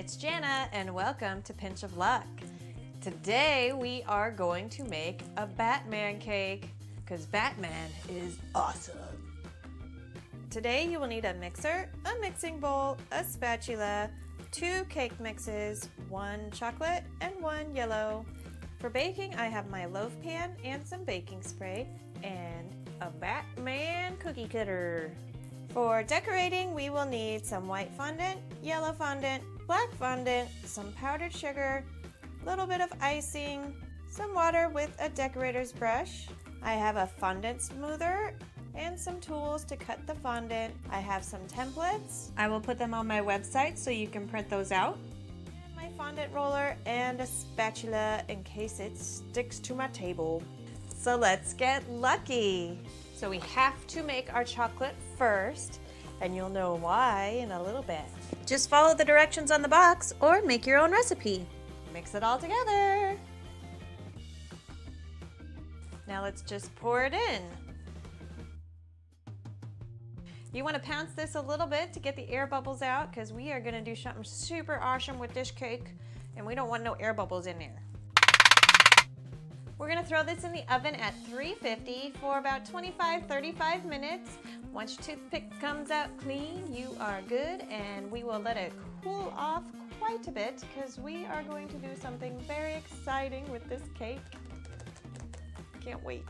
it's Jana and welcome to Pinch of Luck. Today we are going to make a Batman cake because Batman is awesome. Today you will need a mixer, a mixing bowl, a spatula, 2 cake mixes, 1 chocolate and 1 yellow. For baking I have my loaf pan and some baking spray and a Batman cookie cutter. For decorating, we will need some white fondant, yellow fondant, black fondant, some powdered sugar, a little bit of icing, some water with a decorator's brush. I have a fondant smoother and some tools to cut the fondant. I have some templates. I will put them on my website so you can print those out. My fondant roller and a spatula in case it sticks to my table. So let's get lucky. So we have to make our chocolate first, and you'll know why in a little bit. Just follow the directions on the box or make your own recipe. Mix it all together. Now let's just pour it in. You want to pounce this a little bit to get the air bubbles out because we are going to do something super awesome with this cake, and we don't want no air bubbles in there. We're gonna throw this in the oven at 350 for about 25-35 minutes. Once your toothpick comes out clean, you are good, and we will let it cool off quite a bit because we are going to do something very exciting with this cake. Can't wait.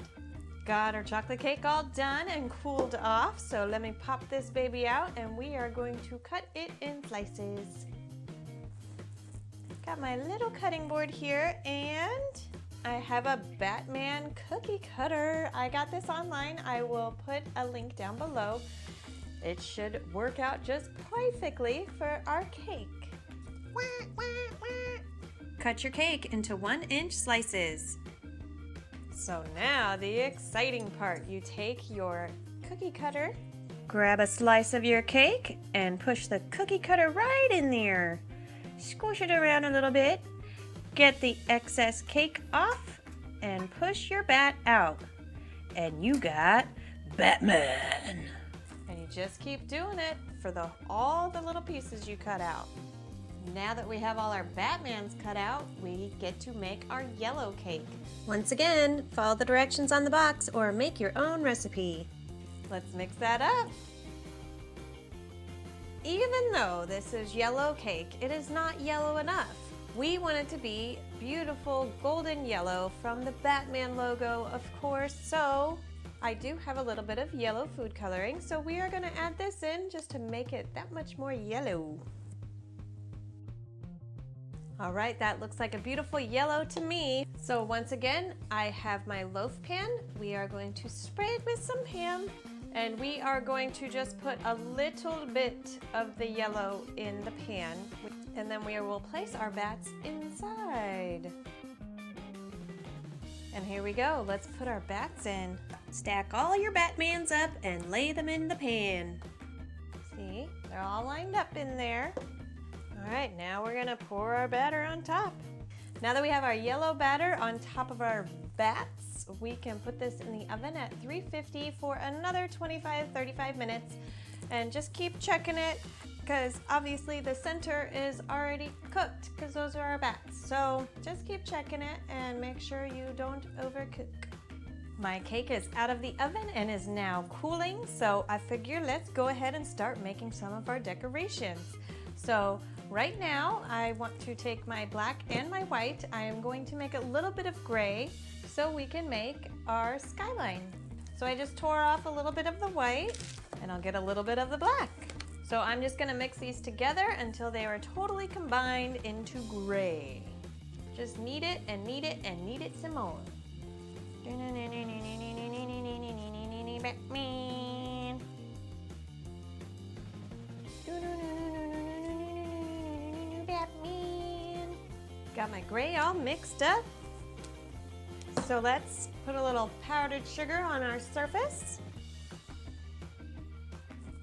Got our chocolate cake all done and cooled off, so let me pop this baby out and we are going to cut it in slices. Got my little cutting board here and I have a Batman cookie cutter. I got this online. I will put a link down below. It should work out just perfectly for our cake. Cut your cake into 1-inch slices. So now the exciting part. You take your cookie cutter, grab a slice of your cake, and push the cookie cutter right in there. Squish it around a little bit. Get the excess cake off and push your bat out. And you got Batman. And you just keep doing it for all the little pieces you cut out. Now that we have all our Batmans cut out, we get to make our yellow cake. Once again, follow the directions on the box or make your own recipe. Let's mix that up. Even though this is yellow cake, it is not yellow enough. We want it to be beautiful golden yellow from the Batman logo, of course, so I do have a little bit of yellow food coloring, so we are going to add this in just to make it that much more yellow. All right, that looks like a beautiful yellow to me. So once again, I have my loaf pan. We are going to spray it with some ham, and we are going to just put a little bit of the yellow in the pan. And then we will place our bats inside. And here we go. Let's put our bats in. Stack all your Batmans up and lay them in the pan. See, they're all lined up in there. All right, now we're gonna pour our batter on top. Now that we have our yellow batter on top of our bats, we can put this in the oven at 350 for another 25-35 minutes. And just keep checking it, because obviously the center is already cooked because those are our bats. So just keep checking it and make sure you don't overcook. My cake is out of the oven and is now cooling, so I figure let's go ahead and start making some of our decorations. So right now I want to take my black and my white. I am going to make a little bit of gray so we can make our skyline. So I just tore off a little bit of the white and I'll get a little bit of the black. So I'm just gonna mix these together until they are totally combined into gray. Just knead it and knead it and knead it some more. Batman. Batman. Got my gray all mixed up. So let's put a little powdered sugar on our surface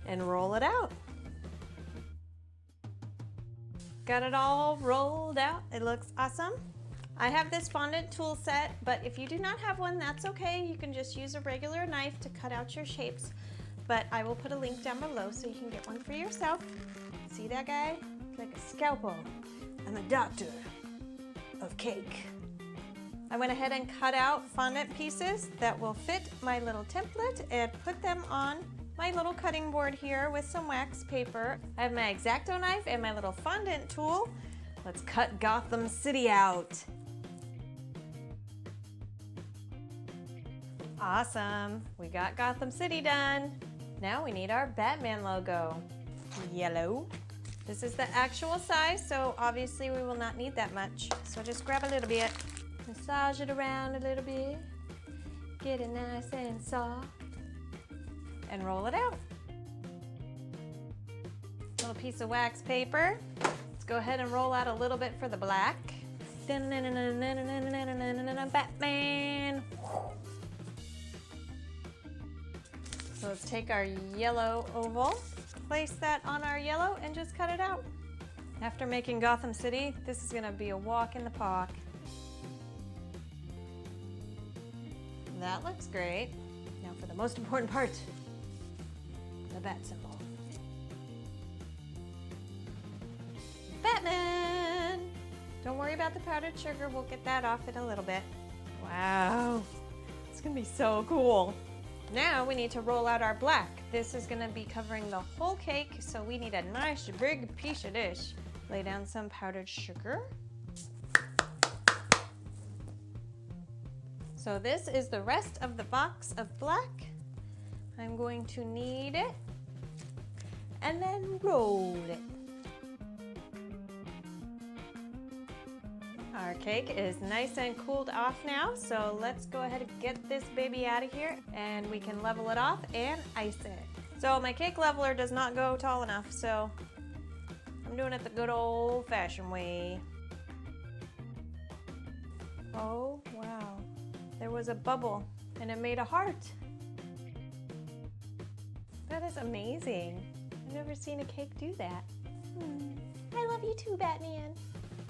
and roll it out. Got it all rolled out. It looks awesome. I have this fondant tool set, but if you do not have one, that's okay. You can just use a regular knife to cut out your shapes. But I will put a link down below so you can get one for yourself. See that guy? It's like a scalpel. I'm a doctor of cake. I went ahead and cut out fondant pieces that will fit my little template and put them on my little cutting board here with some wax paper. I have my X-Acto knife and my little fondant tool. Let's cut Gotham City out. Awesome, we got Gotham City done. Now we need our Batman logo. Yellow. This is the actual size, so obviously we will not need that much. So just grab a little bit, massage it around a little bit, get it nice and soft, and roll it out. Little piece of wax paper. Let's go ahead and roll out a little bit for the black. Batman. So let's take our yellow oval, place that on our yellow, and just cut it out. After making Gotham City, this is gonna be a walk in the park. That looks great. Now for the most important part, the bat symbol. Batman! Don't worry about the powdered sugar, we'll get that off in a little bit. Wow, it's gonna be so cool. Now we need to roll out our black. This is gonna be covering the whole cake, so we need a nice big piece of this. Lay down some powdered sugar. So this is the rest of the box of black. I'm going to knead it and then roll it. Our cake is nice and cooled off now, so let's go ahead and get this baby out of here and we can level it off and ice it. So my cake leveler does not go tall enough, so I'm doing it the good old-fashioned way. Oh, wow. There was a bubble and it made a heart. That is amazing. I've never seen a cake do that. I love you too, Batman.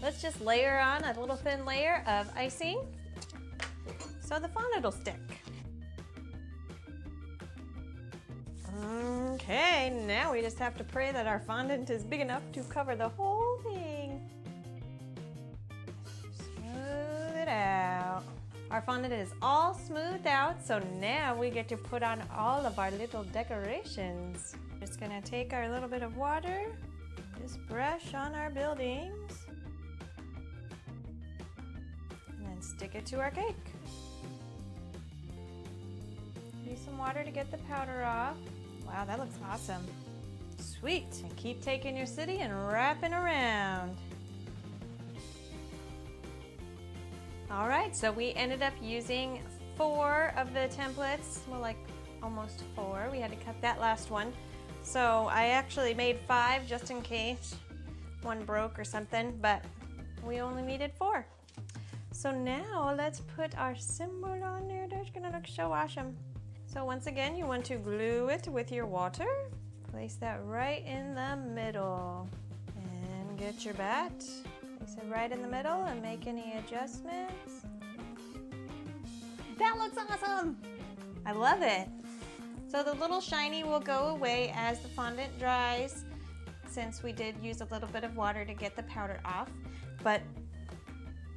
Let's just layer on a little thin layer of icing so the fondant will stick. Okay, now we just have to pray that our fondant is big enough to cover the whole thing. Smooth it out. Our fondant is all smoothed out, so now we get to put on all of our little decorations. Just gonna take our little bit of water, just brush on our buildings, and then stick it to our cake. Use some water to get the powder off. Wow, that looks awesome. Sweet. And keep taking your city and wrapping around. All right, so we ended up using 4 of the templates. Well, like almost 4. We had to cut that last one. So I actually made 5 just in case one broke or something, but we only needed 4. So now let's put our symbol on there. That's gonna look so awesome. So once again, you want to glue it with your water. Place that right in the middle. And get your bat. Place it right in the middle and make any adjustments. That looks awesome! I love it. So the little shiny will go away as the fondant dries, since we did use a little bit of water to get the powder off, but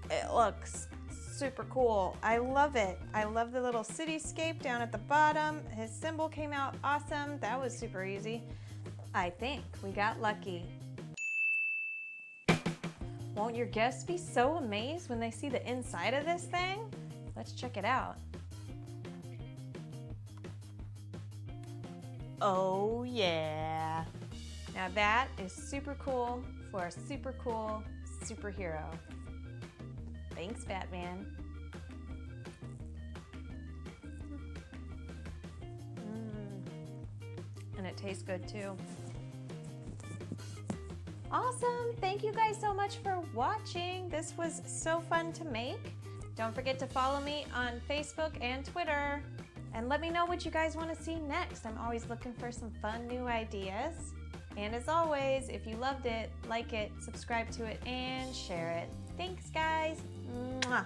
it looks super cool. I love it. I love the little cityscape down at the bottom. His symbol came out awesome. That was super easy. I think we got lucky. Won't your guests be so amazed when they see the inside of this thing? Let's check it out. Oh yeah. Now that is super cool for a super cool superhero. Thanks, Batman. And it tastes good too. Awesome! Thank you guys so much for watching. This was so fun to make. Don't forget to follow me on Facebook and Twitter. And let me know what you guys want to see next. I'm always looking for some fun new ideas. And as always, if you loved it, like it, subscribe to it, and share it. Thanks, guys. Mwah.